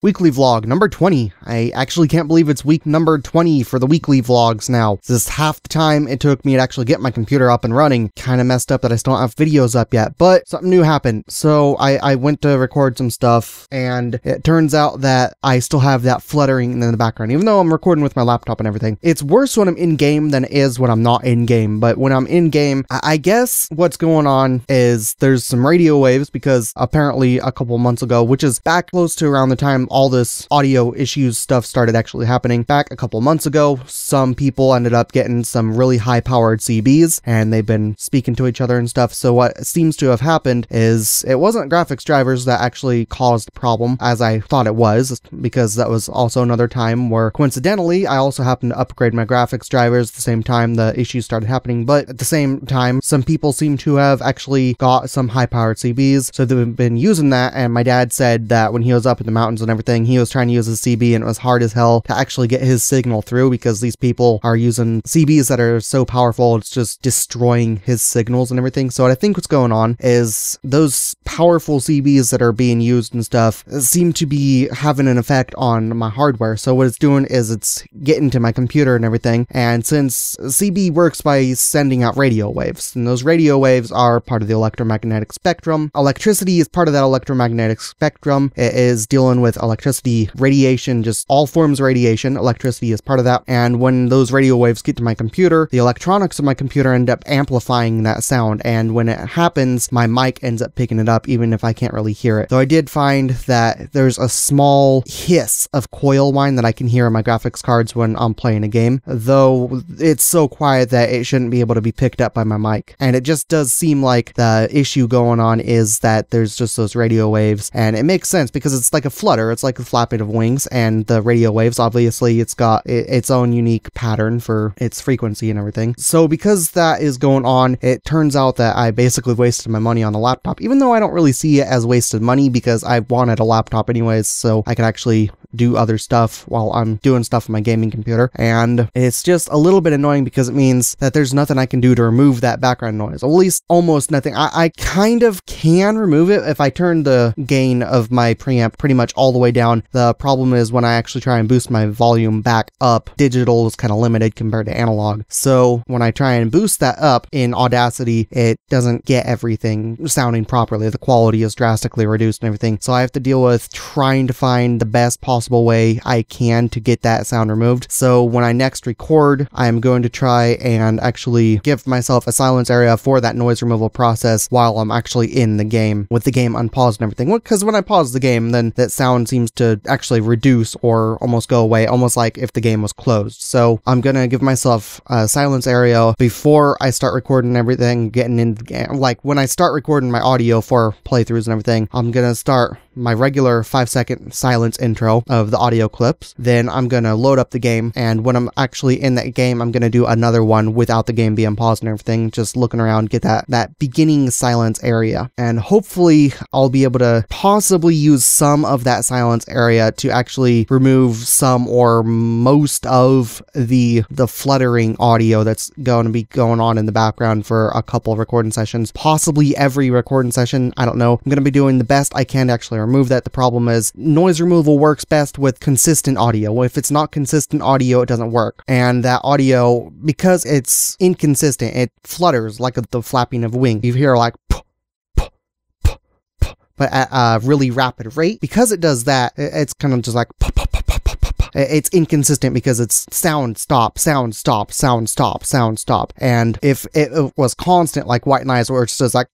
Weekly vlog number 20. I actually can't believe it's week number 20 for the weekly vlogs now. This is half the time it took me to actually get my computer up and running. Kind of messed up that I still don't have videos up yet, but something new happened. So I went to record some stuff, and it turns out that I still have that fluttering in the background, even though I'm recording with my laptop and everything. It's worse when I'm in game than it is when I'm not in game, but when I'm in game, I guess what's going on is there's some radio waves, because apparently a couple months ago, which is back close to around the time all this audio issues stuff started actually happening, back a couple months ago, some people ended up getting some really high powered CBs, and they've been speaking to each other and stuff. So what seems to have happened is it wasn't graphics drivers that actually caused the problem, as I thought it was, because that was also another time where coincidentally I also happened to upgrade my graphics drivers at the same time the issues started happening. But at the same time, some people seem to have actually got some high powered CBs, so they've been using that. And my dad said that when he was up in the mountains and everything, he was trying to use a CB, and it was hard as hell to actually get his signal through, because these people are using CBs that are so powerful it's just destroying his signals and everything. So what I think what's going on is those powerful CBs that are being used and stuff seem to be having an effect on my hardware. So what it's doing is it's getting to my computer and everything, and since CB works by sending out radio waves, and those radio waves are part of the electromagnetic spectrum. Electricity is part of that electromagnetic spectrum. It is dealing with electricity, radiation, just all forms of radiation. Electricity is part of that. And when those radio waves get to my computer, the electronics of my computer end up amplifying that sound. And when it happens, my mic ends up picking it up, even if I can't really hear it. So I did find that there's a small hiss of coil whine that I can hear in my graphics cards when I'm playing a game, though it's so quiet that it shouldn't be able to be picked up by my mic. And it just does seem like the issue going on is that there's just those radio waves, and it makes sense because it's like a flutter, it's like a flapping of wings, and the radio waves, obviously it's got its own unique pattern for its frequency and everything. So because that is going on, it turns out that I basically wasted my money on the laptop, even though I don't really see it as wasted money, because I wanted a laptop anyways so I could actually do other stuff while I'm doing stuff on my gaming computer. And it's just a little bit annoying because it means that there's nothing I can do to remove that background noise, at least almost nothing. I kind of can remove it if I turn the gain of my preamp pretty much all the way down. The problem is when I actually try and boost my volume back up, digital is kind of limited compared to analog. So when I try and boost that up in Audacity, it doesn't get everything sounding properly. The quality is drastically reduced and everything. So I have to deal with trying to find the best possible way I can to get that sound removed. So when I next record, I'm going to try and actually give myself a silence area for that noise removal process while I'm actually in the game, with the game unpaused and everything. Because when I pause the game, then that sound seems to actually reduce or almost go away, almost like if the game was closed. So I'm gonna give myself a silence area before I start recording everything, getting into the game. Like when I start recording my audio for playthroughs and everything, I'm gonna start my regular 5-second silence intro of the audio clips. Then I'm gonna load up the game, and when I'm actually in that game, I'm gonna do another one without the game being paused and everything, just looking around, get that beginning silence area. And hopefully I'll be able to possibly use some of that silence area to actually remove some or most of the fluttering audio that's going to be going on in the background for a couple of recording sessions, possibly every recording session. I don't know. I'm going to be doing the best I can to actually remove that. The problem is noise removal works best with consistent audio. If it's not consistent audio, it doesn't work. And that audio, because it's inconsistent, it flutters like the flapping of wings. You hear like but at a really rapid rate. Because it does that, it's kind of just like it's inconsistent because it's sound stop, sound stop, sound stop, sound stop. And if it was constant like white noise where it's just like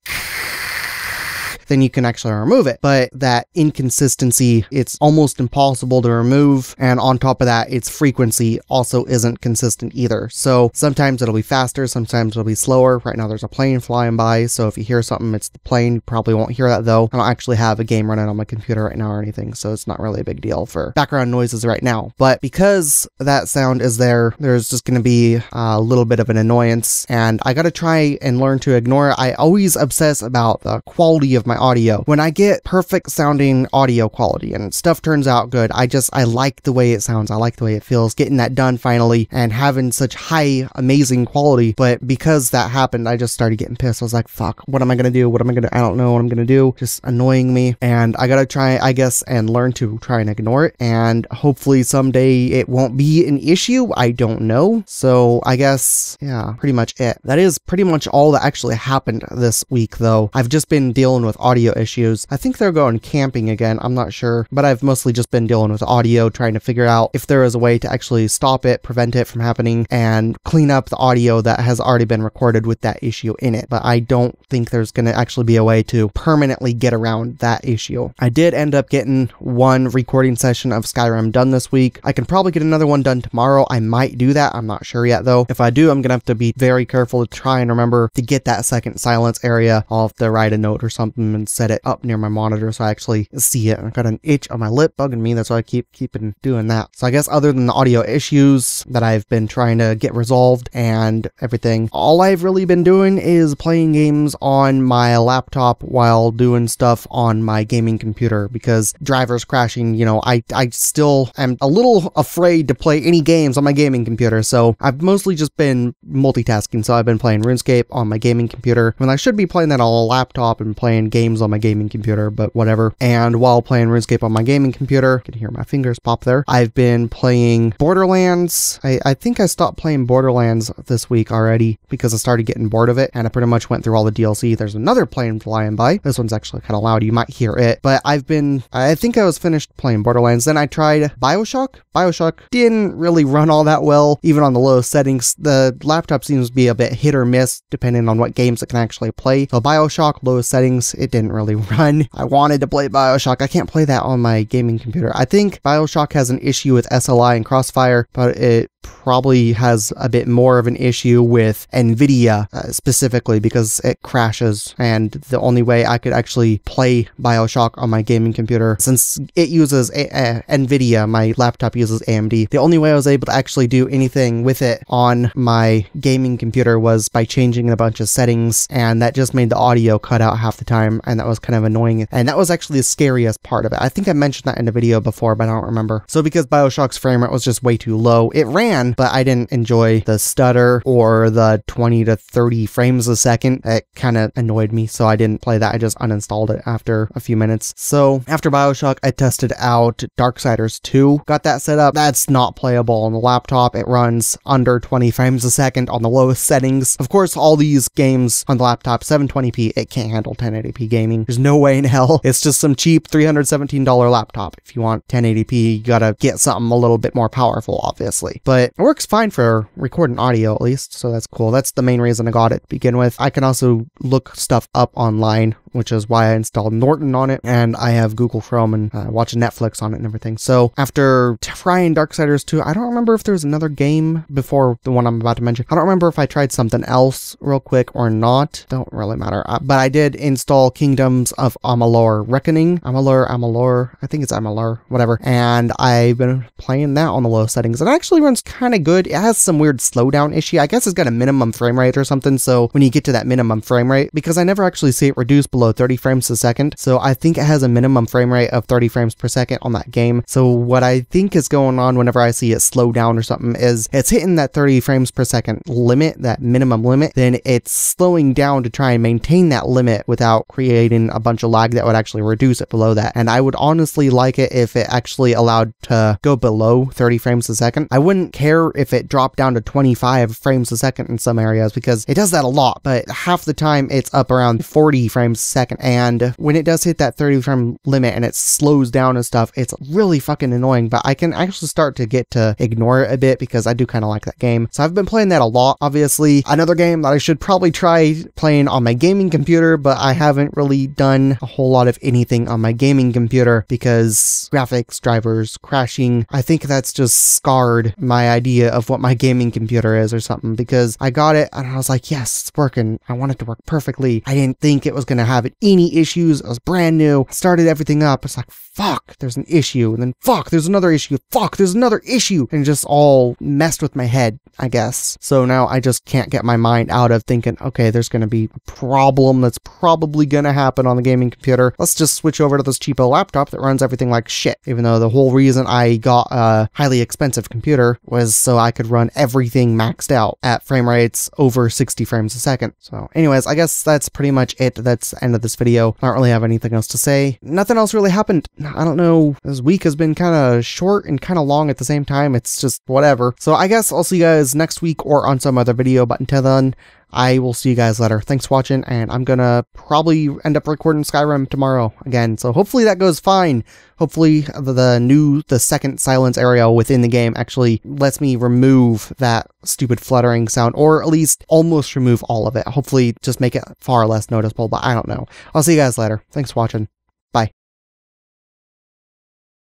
then you can actually remove it. But that inconsistency, it's almost impossible to remove. And on top of that, its frequency also isn't consistent either. So sometimes it'll be faster, sometimes it'll be slower. Right now there's a plane flying by, so if you hear something, it's the plane. You probably won't hear that though. I don't actually have a game running on my computer right now or anything, so it's not really a big deal for background noises right now. But because that sound is there, there's just going to be a little bit of an annoyance, and I got to try and learn to ignore it. I always obsess about the quality of my audio. When I get perfect sounding audio quality and stuff turns out good, I like the way it sounds. I like the way it feels getting that done finally and having such high, amazing quality. But because that happened, I just started getting pissed. I was like, fuck, what am I gonna do? I don't know what I'm gonna do. Just annoying me. And I gotta try, I guess, and learn to try and ignore it. And hopefully someday it won't be an issue. I don't know. So I guess, yeah, pretty much it. That is pretty much all that actually happened this week, though. I've just been dealing with audio issues. I think they're going camping again. I'm not sure, but I've mostly just been dealing with audio, trying to figure out if there is a way to actually stop it, prevent it from happening, and clean up the audio that has already been recorded with that issue in it. But I don't think there's going to actually be a way to permanently get around that issue. I did end up getting one recording session of Skyrim done this week. I can probably get another one done tomorrow. I might do that. I'm not sure yet, though. If I do, I'm going to have to be very careful to try and remember to get that second silence area. I'll have to write a note or something and set it up near my monitor so I actually see it. I've got an itch on my lip bugging me. That's why I keeping doing that. So I guess other than the audio issues that I've been trying to get resolved and everything, all I've really been doing is playing games on my laptop while doing stuff on my gaming computer because drivers crashing, you know, I still am a little afraid to play any games on my gaming computer. So I've mostly just been multitasking. So I've been playing RuneScape on my gaming computer when I should be playing that on a laptop and playing games on my gaming computer, but whatever. And while playing RuneScape on my gaming computer, you can hear my fingers pop there, I've been playing Borderlands. I think I stopped playing Borderlands this week already because I started getting bored of it and I pretty much went through all the DLC. There's another plane flying by. This one's actually kind of loud. You might hear it, but I think I was finished playing Borderlands. Then I tried BioShock. BioShock didn't really run all that well, even on the lowest settings. The laptop seems to be a bit hit or miss depending on what games it can actually play. So BioShock, lowest settings, it didn't really run. I wanted to play BioShock. I can't play that on my gaming computer. I think BioShock has an issue with SLI and Crossfire, but it probably has a bit more of an issue with Nvidia specifically because it crashes, and the only way I could actually play BioShock on my gaming computer, since it uses Nvidia, my laptop uses AMD, the only way I was able to actually do anything with it on my gaming computer was by changing a bunch of settings, and that just made the audio cut out half the time, and that was kind of annoying, and that was actually the scariest part of it. I think I mentioned that in a video before, but I don't remember. So because BioShock's frame rate was just way too low, it ran, but I didn't enjoy the stutter or the 20 to 30 frames a second. It kind of annoyed me, so I didn't play that. I just uninstalled it after a few minutes. So after BioShock, I tested out Darksiders 2, got that set up. That's not playable on the laptop. It runs under 20 frames a second on the lowest settings. Of course, all these games on the laptop, 720p, it can't handle 1080p gaming. There's no way in hell. It's just some cheap $317 laptop. If you want 1080p, you gotta get something a little bit more powerful, obviously. But it works fine for recording audio, at least, so that's cool. That's the main reason I got it to begin with. I can also look stuff up online, which is why I installed Norton on it, and I have Google Chrome and watching Netflix on it and everything. So after trying Darksiders 2, I don't remember if there was another game before the one I'm about to mention. I don't remember if I tried something else real quick or not. Don't really matter. But I did install Kingdoms of Amalur Reckoning. Amalur, I think it's Amalur, whatever. And I've been playing that on the low settings. It actually runs kind of good. It has some weird slowdown issue. I guess it's got a minimum frame rate or something. So when you get to that minimum frame rate, because I never actually see it reduced below 30 frames a second. So I think it has a minimum frame rate of 30 frames per second on that game. So what I think is going on whenever I see it slow down or something is it's hitting that 30 frames per second limit, that minimum limit, then it's slowing down to try and maintain that limit without creating a bunch of lag that would actually reduce it below that. And I would honestly like it if it actually allowed to go below 30 frames a second. I wouldn't care if it dropped down to 25 frames a second in some areas because it does that a lot, but half the time it's up around 40 frames a second. And when it does hit that 30 frame limit and it slows down and stuff, it's really fucking annoying, but I can actually start to get to ignore it a bit because I do kind of like that game. So I've been playing that a lot. Obviously, another game that I should probably try playing on my gaming computer, but I haven't really done a whole lot of anything on my gaming computer because graphics, drivers, crashing. I think that's just scarred my idea of what my gaming computer is or something, because I got it and I was like, yes, it's working. I want it to work perfectly. I didn't think it was going to have having any issues. It was brand new. I started everything up. It's like, fuck, there's an issue. And then fuck, there's another issue. Fuck, there's another issue. And just all messed with my head, I guess. So now I just can't get my mind out of thinking, okay, there's going to be a problem that's probably going to happen on the gaming computer. Let's just switch over to this cheapo laptop that runs everything like shit. Even though the whole reason I got a highly expensive computer was so I could run everything maxed out at frame rates over 60 frames a second. So anyways, I guess that's pretty much it. That's the end of this video. I don't really have anything else to say. Nothing else really happened. I don't know. This week has been kind of short and kind of long at the same time. It's just whatever. So I guess I'll see you guys next week or on some other video. But until then, I will see you guys later. Thanks for watching, and I'm gonna probably end up recording Skyrim tomorrow again, so hopefully that goes fine. Hopefully the second silence area within the game actually lets me remove that stupid fluttering sound, or at least almost remove all of it. Hopefully just make it far less noticeable, but I don't know. I'll see you guys later. Thanks for watching. Bye.